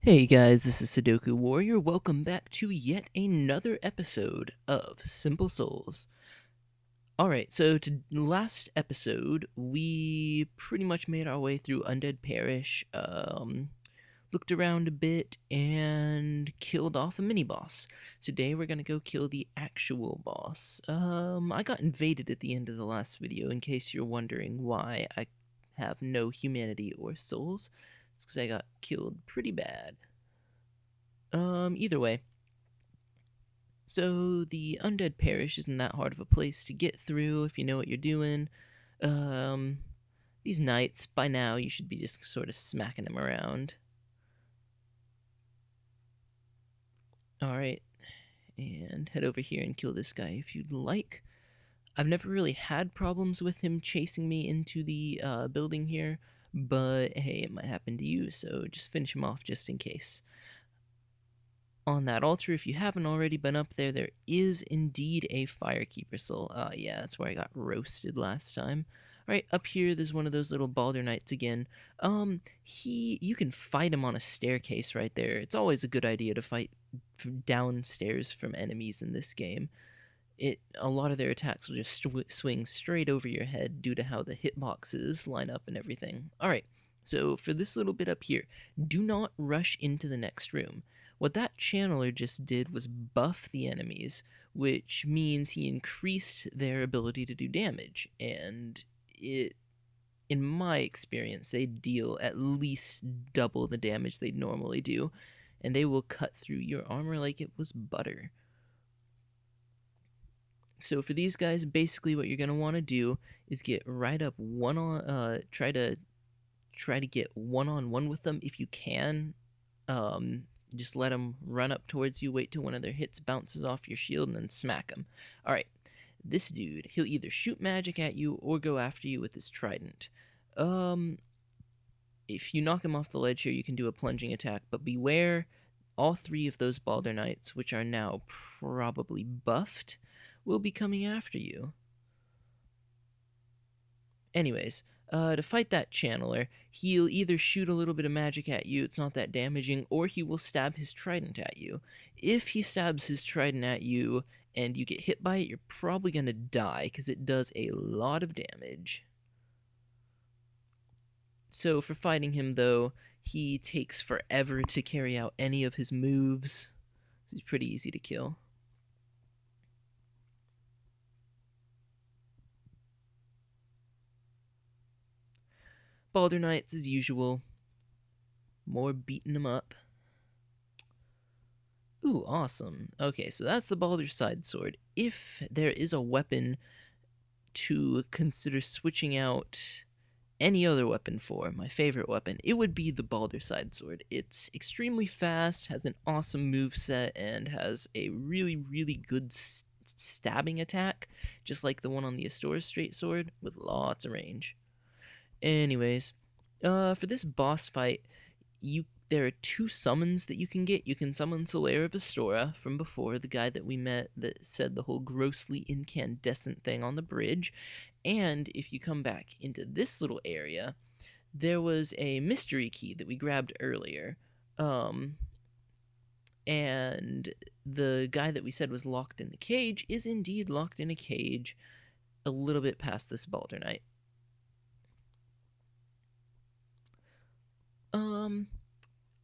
Hey guys, this is Sudoku Warrior. Welcome back to yet another episode of Simple Souls. Alright, so to last episode, we pretty much made our way through Undead Parish, looked around a bit, and killed off a mini-boss. Today we're gonna go kill the actual boss. I got invaded at the end of the last video, in case you're wondering why I have no humanity or souls. It's because I got killed pretty bad. Either way. So, the Undead Parish isn't that hard of a place to get through if you know what you're doing. Um, these knights, by now, you should be just sort of smacking them around. Alright, and head over here and kill this guy if you'd like. I've never really had problems with him chasing me into the building here, but hey, it might happen to you, so just finish him off just in case. On that altar, if you haven't already been up there, there is indeed a firekeeper soul. Yeah, that's where I got roasted last time. Alright, up here, there's one of those little Balder Knights again. You can fight him on a staircase right there. It's always a good idea to fight downstairs from enemies in this game. A lot of their attacks will just swing straight over your head due to how the hitboxes line up and everything. Alright, so for this little bit up here, do not rush into the next room. What that channeler just did was buff the enemies, which means he increased their ability to do damage, and in my experience, they deal at least double the damage they normally do, and they will cut through your armor like it was butter. So for these guys, basically what you're going to want to do is get right up try to get one-on-one with them if you can. Just let them run up towards you, wait till one of their hits bounces off your shield, and then smack them. Alright, this dude, he'll either shoot magic at you or go after you with his trident. If you knock him off the ledge here, you can do a plunging attack, but beware, all three of those Balder Knights, which are now probably buffed, will be coming after you. Anyways, to fight that channeler, he'll either shoot a little bit of magic at you, it's not that damaging, or he will stab his trident at you. If he stabs his trident at you and you get hit by it, you're probably going to die, because it does a lot of damage. So for fighting him, though, he takes forever to carry out any of his moves. He's pretty easy to kill. Balder Knights, as usual. More beating them up. Ooh, awesome. Okay, so that's the Balder Side Sword. If there is a weapon to consider switching out any other weapon for, my favorite weapon, it would be the Balder Side Sword. It's extremely fast, has an awesome moveset, and has a really, really good stabbing attack, just like the one on the Astora Straight Sword, with lots of range. Anyways, for this boss fight, there are two summons that you can get. You can summon Solaire of Astora from before, the guy that we met that said the whole grossly incandescent thing on the bridge. And if you come back into this little area, there was a mystery key that we grabbed earlier. And the guy that we said was locked in the cage is indeed locked in a cage a little bit past this Balder Knight.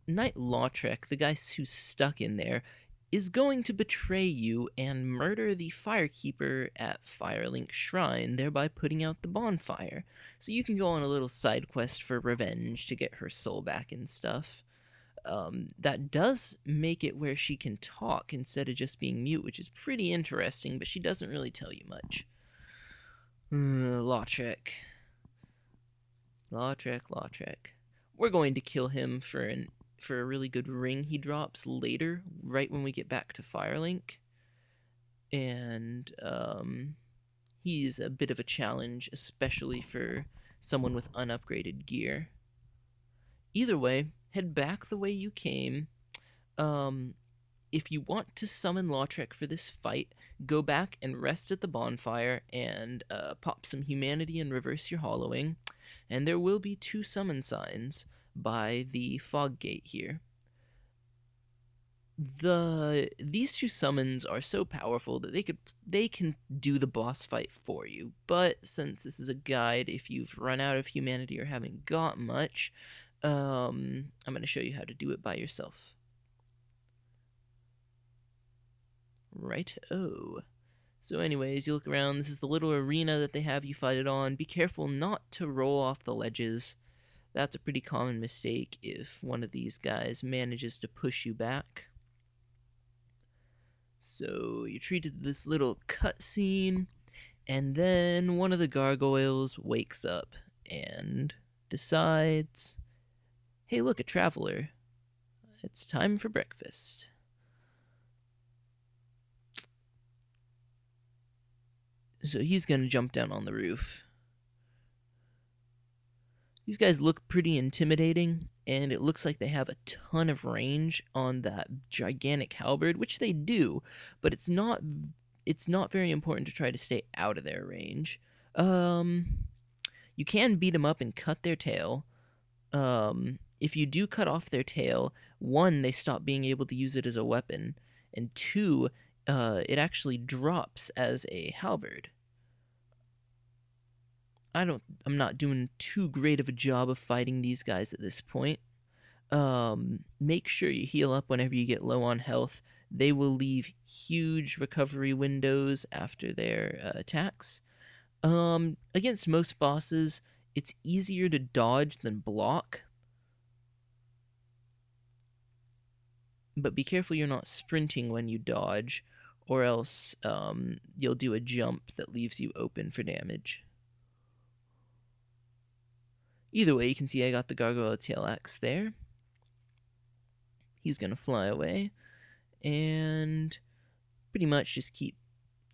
Knight Lautrec, the guy who's stuck in there, is going to betray you and murder the firekeeper at Firelink Shrine, thereby putting out the bonfire. So you can go on a little side quest for revenge to get her soul back and stuff. That does make it where she can talk instead of just being mute, which is pretty interesting, but she doesn't really tell you much. Lautrec. We're going to kill him for a really good ring he drops later, right when we get back to Firelink. And he's a bit of a challenge, especially for someone with unupgraded gear. Either way, head back the way you came. If you want to summon Lautrec for this fight, go back and rest at the bonfire and pop some humanity and reverse your hollowing. And there will be two summon signs by the fog gate here. these two summons are so powerful that they can do the boss fight for you. But since this is a guide, if you've run out of humanity or haven't got much, I'm going to show you how to do it by yourself. Right-o. So anyways, you look around, this is the little arena that they have you fight it on. Be careful not to roll off the ledges. That's a pretty common mistake if one of these guys manages to push you back. So you're treated to this little cutscene, and then one of the gargoyles wakes up and decides, hey look, a traveler. It's time for breakfast. So he's gonna jump down on the roof. These guys look pretty intimidating, and it looks like they have a ton of range on that gigantic halberd, which they do, but it's not very important to try to stay out of their range. You can beat them up and cut their tail. If you do cut off their tail, one, they stop being able to use it as a weapon, and two, it actually drops as a halberd. I'm not doing too great of a job of fighting these guys at this point. Make sure you heal up whenever you get low on health. They will leave huge recovery windows after their attacks. Against most bosses, it's easier to dodge than block. But be careful you're not sprinting when you dodge, or else you'll do a jump that leaves you open for damage. Either way, you can see I got the gargoyle tail axe there. He's going to fly away, and pretty much just keep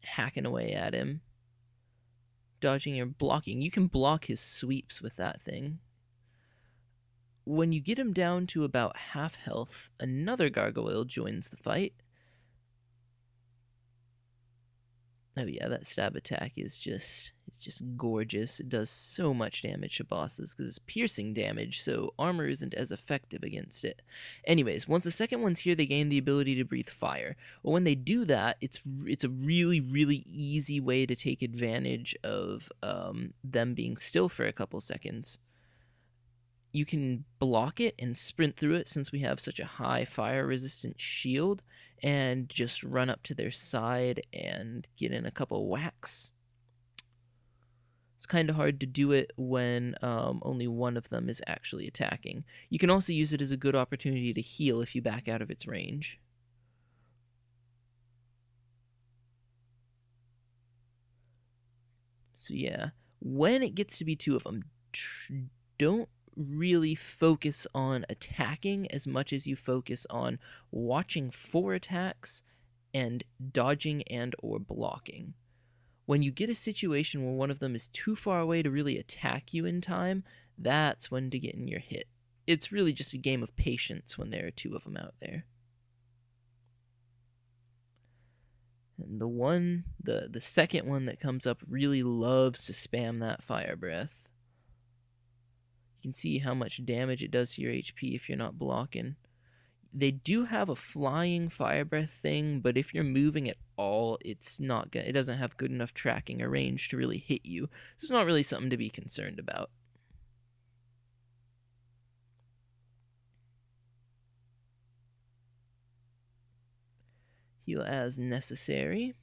hacking away at him. Dodging or blocking. You can block his sweeps with that thing. When you get him down to about half health, another gargoyle joins the fight. Oh yeah, that stab attack is just gorgeous. It does so much damage to bosses because it's piercing damage, so armor isn't as effective against it. Anyways, once the second one's here, they gain the ability to breathe fire. Well, when they do that, it's a really, really easy way to take advantage of them being still for a couple seconds. You can block it and sprint through it since we have such a high fire-resistant shield, and just run up to their side and get in a couple whacks. It's kind of hard to do it when only one of them is actually attacking. You can also use it as a good opportunity to heal if you back out of its range. So yeah, when it gets to be two of them, don't really focus on attacking as much as you focus on watching for attacks and dodging and or blocking. When you get a situation where one of them is too far away to really attack you in time, that's when to get in your hit. It's really just a game of patience when there are two of them out there. And the second one that comes up really loves to spam that fire breath. You can see how much damage it does to your HP if you're not blocking. They do have a flying fire breath thing, but if you're moving at all, it doesn't have good enough tracking or range to really hit you. So it's not really something to be concerned about. Heal as necessary.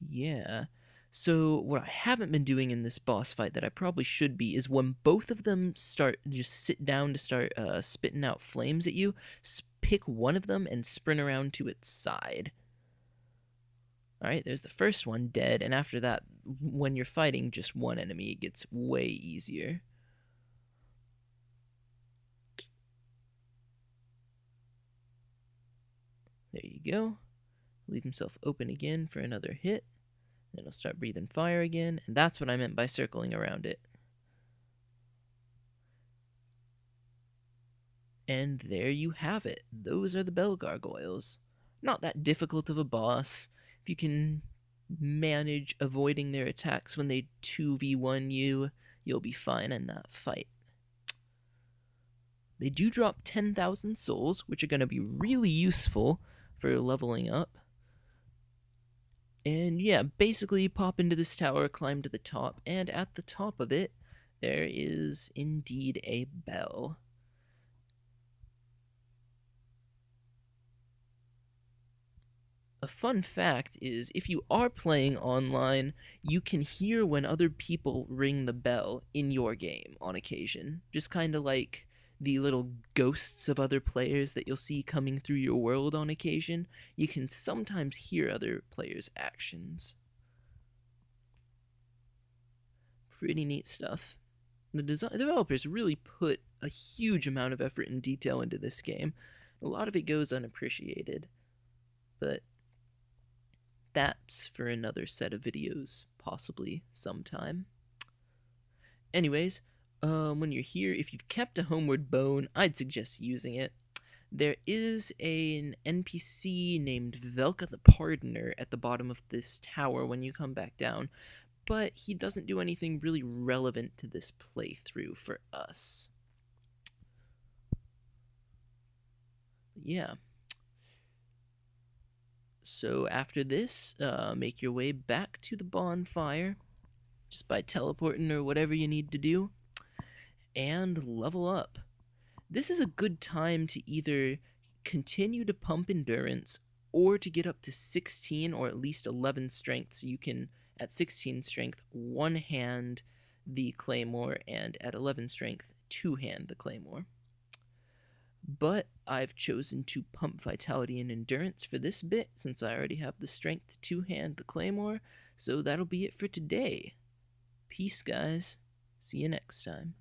Yeah. So what I haven't been doing in this boss fight that I probably should be is when both of them sit down to start spitting out flames at you, pick one of them and sprint around to its side. Alright, there's the first one dead, and after that, when you're fighting just one enemy, it gets way easier. There you go. Leave himself open again for another hit. Then it'll start breathing fire again, and that's what I meant by circling around it. And there you have it. Those are the bell gargoyles. Not that difficult of a boss. If you can manage avoiding their attacks when they 2v1 you, you'll be fine in that fight. They do drop 10,000 souls, which are going to be really useful for leveling up. And yeah, basically pop into this tower, climb to the top, and at the top of it, there is indeed a bell. A fun fact is if you are playing online, you can hear when other people ring the bell in your game on occasion. Just kind of like the little ghosts of other players that you'll see coming through your world on occasion. You can sometimes hear other players' actions. Pretty neat stuff. The developers really put a huge amount of effort and detail into this game. A lot of it goes unappreciated, but that's for another set of videos, possibly sometime. Anyways, when you're here, if you've kept a homeward bone, I'd suggest using it. There is an NPC named Velka the Pardoner at the bottom of this tower when you come back down, but he doesn't do anything really relevant to this playthrough for us. Yeah. So after this, make your way back to the bonfire, just by teleporting or whatever you need to do, and level up. This is a good time to either continue to pump endurance or to get up to 16 or at least 11 strength, so you can, at 16 strength, one-hand the claymore, and at 11 strength, two-hand the claymore. But I've chosen to pump vitality and endurance for this bit, since I already have the strength to two-hand the claymore, so that'll be it for today. Peace, guys. See you next time.